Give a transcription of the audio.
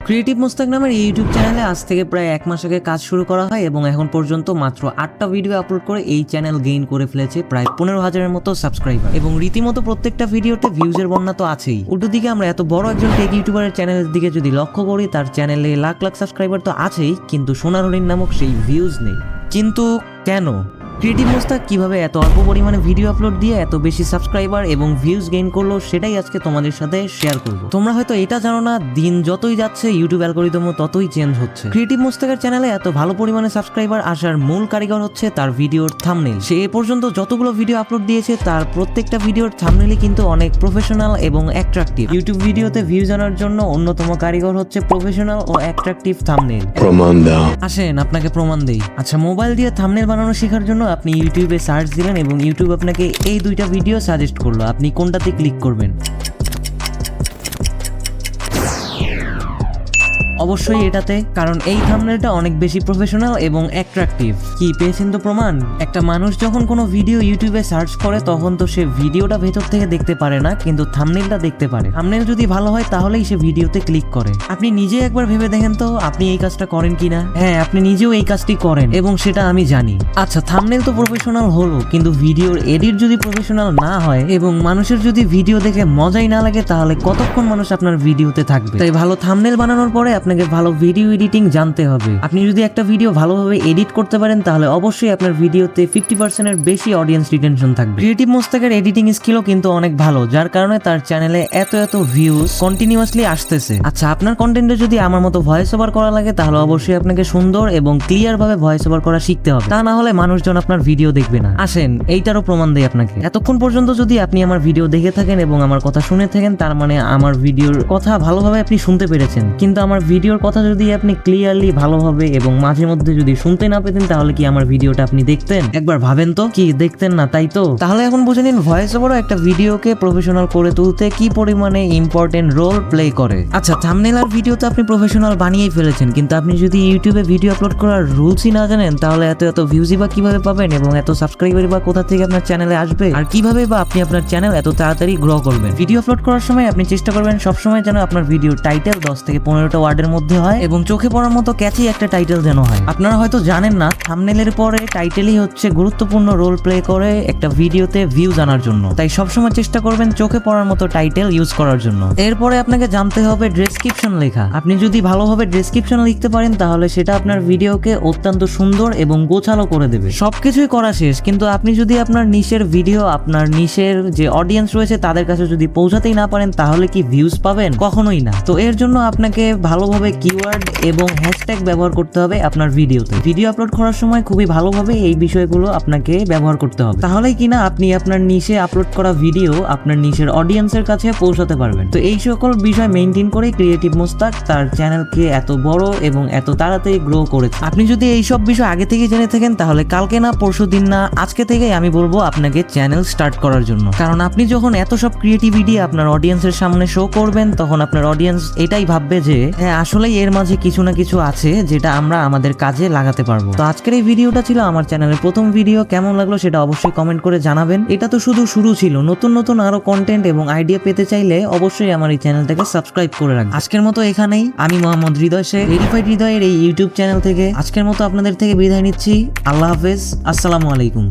Creative Mostak নামের এই YouTube চ্যানেলে আজ থেকে প্রায় 1 মাস আগে কাজ শুরু করা হয় এবং এখন পর্যন্ত মাত্র 8টা ভিডিও আপলোড করে এই চ্যানেল গেইন করে ফেলেছে প্রায় 15,000-এর মতো সাবস্ক্রাইবার এবং রীতিমতো প্রত্যেকটা ভিডিওতে ভিউজের বন্যা তো আছেই। উল্টো দিকে আমরা এত বড় একজন টেক ইউটিউবারের চ্যানেলের দিকে যদি লক্ষ্য করি, তার চ্যানেলে লাখ লাখ সাবস্ক্রাইবার তো আছেই, কিন্তু সোনার হরিণ নামক সেই ভিউজ নেই। কিন্তু কেন? ক্রিয়েটিভ মোস্তাক কিভাবে এত অল্প পরিমাণে ভিডিও আপলোড দিয়ে এত বেশি সাবস্ক্রাইবার এবং ভিউজ গেইন করলো, সেটাই আজকে তোমাদের সাথে শেয়ার করব। তোমরা হয়তো এটা জানো না, দিন যতই যাচ্ছে ইউটিউব অ্যালগরিদমও ততই চেঞ্জ হচ্ছে। ক্রিয়েটিভ মোস্তাকের চ্যানেলে এত ভালো পরিমাণে সাবস্ক্রাইবার আসার মূল কারিগর হচ্ছে তার ভিডিওর থাম্বনেল। সে এ পর্যন্ত যতগুলো ভিডিও আপলোড দিয়েছে তার প্রত্যেকটা ভিডিওর থাম্বনেলই কিন্তু অনেক প্রফেশনাল এবং অ্যাট্রাকটিভ। ইউটিউব ভিডিওতে ভিউজ আনার জন্য অন্যতম কারিগর হচ্ছে প্রফেশনাল ও অ্যাট্রাকটিভ থাম্বনেল। প্রমাণ দাও। আসেন আপনাকে প্রমাণ দেই। আচ্ছা, মোবাইল দিয়ে থাম্বনেল বানানো শেখার জন্য আপনি ইউটিউবে সার্চ দিলেন এবং ইউটিউব আপনাকে এই দুইটা ভিডিও সাজেস্ট করলো, আপনি কোনটাতে ক্লিক করবেন? অবশ্যই এটাতে, কারণ এই থাম্বনেলটা অনেক বেশি প্রফেশনাল এবং অ্যাট্রাকটিভ। কি পেয়েছেন তো প্রমাণ? একটা মানুষ যখন কোনো ভিডিও ইউটিউবে সার্চ করে তখন তো সে ভিডিওটা ভেতর থেকে দেখতে পারে না, কিন্তু থাম্বনেলটা দেখতে পারে। থাম্বনেল যদি ভালো হয় তাহলেই সে ভিডিওতে ক্লিক করে। আপনি নিজে একবার ভেবে দেখেন তো আপনি এই কাজটা করেন কিনা। হ্যাঁ, আপনি নিজেও এই কাজটি করেন এবং সেটা আমি জানি। আচ্ছা, থাম্বনেল তো প্রফেশনাল হলো, কিন্তু ভিডিওর এডিট যদি প্রফেশনাল না হয় এবং মানুষের যদি ভিডিও দেখে মজাই না লাগে, তাহলে কতক্ষণ মানুষ আপনার ভিডিওতে থাকবে? তাই ভালো থাম্বনেল বানানোর পরে আপনাকে ভালো ভিডিও এডিটিং জানতে হবে। আপনি যদি একটা ভিডিও ভালোভাবে এডিট করতে পারেন তাহলে অবশ্যই আপনার ভিডিওতে 50%-এর বেশি অডিয়েন্স রিটেনশন থাকবে। ক্রিয়েটিভ মোস্তাকের এডিটিং স্কিলও কিন্তু অনেক ভালো, যার কারণে তার চ্যানেলে এত ভিউজ কন্টিনিউয়াসলি আসতেছে। আচ্ছা, আপনার কন্টেন্টে যদি আমার মতো ভয়েস ওভার করা লাগে তাহলে অবশ্যই আপনাকে সুন্দর এবং ক্লিয়ার ভাবে ভয়েস ওভার করা শিখতে হবে, তা না হলে মানুষজন আপনার ভিডিও দেখবে না। আসেন এইটারও প্রমাণ দেই আপনাকে। এতক্ষণ পর্যন্ত যদি আপনি আমার ভিডিও দেখে থাকেন এবং আমার কথা শুনে থাকেন, তার মানে আমার ভিডিওর কথা ভালোভাবে আপনি শুনতে পেরেছেন। কিন্তু আমার ভিডিওর কথা যদি আপনি ক্লিয়ারলি ভালোভাবে এবং মাঝে মধ্যে যদি শুনতে না পেতেন, তাহলে কি আমার ভিডিওটা আপনি দেখতেন? একবার ভাবেন তো, কি দেখতেন না, তাই তো? তাহলে এখন বুঝে নিন ভয়েস ওভারও একটা ভিডিওকে প্রফেশনাল করে তুলতে কি পরিমাণে ইম্পর্টেন্ট রোল প্লে করে। আচ্ছা, থাম্বনেল আর ভিডিও তো আপনি প্রফেশনাল বানিয়েই ফেলেছেন, কিন্তু আপনি যদি ইউটিউবে ভিডিও আপলোড করার রুলসই না জানেন, তাহলে এত ভিউজই বা কিভাবে পাবেন এবং এত সাবস্ক্রাইবার বা কোথা থেকে আপনার চ্যানেলে আসবে, আর কিভাবে বা আপনি আপনার চ্যানেল এত তাড়াতাড়ি গ্রো করবেন? ভিডিও আপলোড করার সময় আপনি চেষ্টা করবেন সবসময় যেন আপনার ভিডিওর টাইটেল 10 থেকে 15টা ওয়ার্ডের মধ্যে হয় এবং চোখে পড়ার মতো ক্যাচি একটা টাইটেল যেন হয়। আপনারা হয়তো জানেন না, থাম্বনেলের পরে টাইটেলই হচ্ছে গুরুত্বপূর্ণ রোল প্লে করে একটা ভিডিওতে ভিউজ আনার জন্য। তাই সবসময় চেষ্টা করবেন চোখে পড়ার মতো টাইটেল ইউজ করার জন্য। এরপরে আপনাকে জানতে হবে ডেসক্রিপশন লেখা। আপনি যদি ভালোভাবে ডেসক্রিপশন লিখতে পারেন তাহলে সেটা আপনার ভিডিওকে অত্যন্ত সুন্দর এবং গোছালো করে দেবে। সবকিছুই করা শেষ, কিন্তু আপনি যদি আপনার নিশের ভিডিও, আপনার নিশের যে অডিয়েন্স রয়েছে তাদের কাছে যদি পৌঁছাতেই না পারেন, তাহলে কি ভিউজ পাবেন? কখনোই না। তো এর জন্য আপনাকে ভালোভাবে কিওয়ার্ড এবং হ্যাশট্যাগ ব্যবহার করতে হবে আপনার ভিডিওতে। ভিডিও আপলোড করার সময় খুবই ভালোভাবে এই বিষয়গুলো আপনাকে ব্যবহার করতে হবে, তাহলেই কিনা আপনি আপনার নিশে আপলোড করা ভিডিও আপনার নিশের অডিয়েন্সের কাছে পৌঁছাতে পারবেন। তো এই সকল বিষয় মেইনটেইন করে ক্রিয়েটিভ মোস্তাক তার চ্যানেলকে এত বড় এবং এত তাড়াতাড়ি গ্রো করেছে। আপনি যদি এই সব বিষয় আগে থেকে জেনে থাকেন, তাহলে কালকে না, পরশুদিন না, আজকে থেকেই আমি বলবো আপনাকে চ্যানেল স্টার্ট করার জন্য। কারণ আপনি যখন এত সব ক্রিয়েটিভিটি আপনার অডিয়েন্সের সামনে শো করবেন, তখন আপনার অডিয়েন্স এটাই ভাববে যে হ্যাঁ, আসলেই এর মাঝে কিছু না কিছু আছে যেটা আমরা আমাদের কাজে লাগাতে পারবো। তো আজকের এই ভিডিওটা ছিল আমার চ্যানেলের প্রথম ভিডিও। কেমন লাগলো সেটা অবশ্যই কমেন্ট করে জানাবেন। এটা তো শুধু শুরু ছিল, নতুন আরো কন্টেন্ট এবং আইডিয়া পেতে চাইলে অবশ্যই আমার এই চ্যানেলটাকে সাবস্ক্রাইব করে রাখবেন। আজকের মতো এখানেই। আমি মোহাম্মদ হৃদয় শেখ, ভেরিফাইড হৃদয়ের এই ইউটিউব চ্যানেল থেকে আজকের মতো আপনাদের থেকে বিদায় নিচ্ছি। আল্লাহ হাফেজ, আসসালামু আলাইকুম।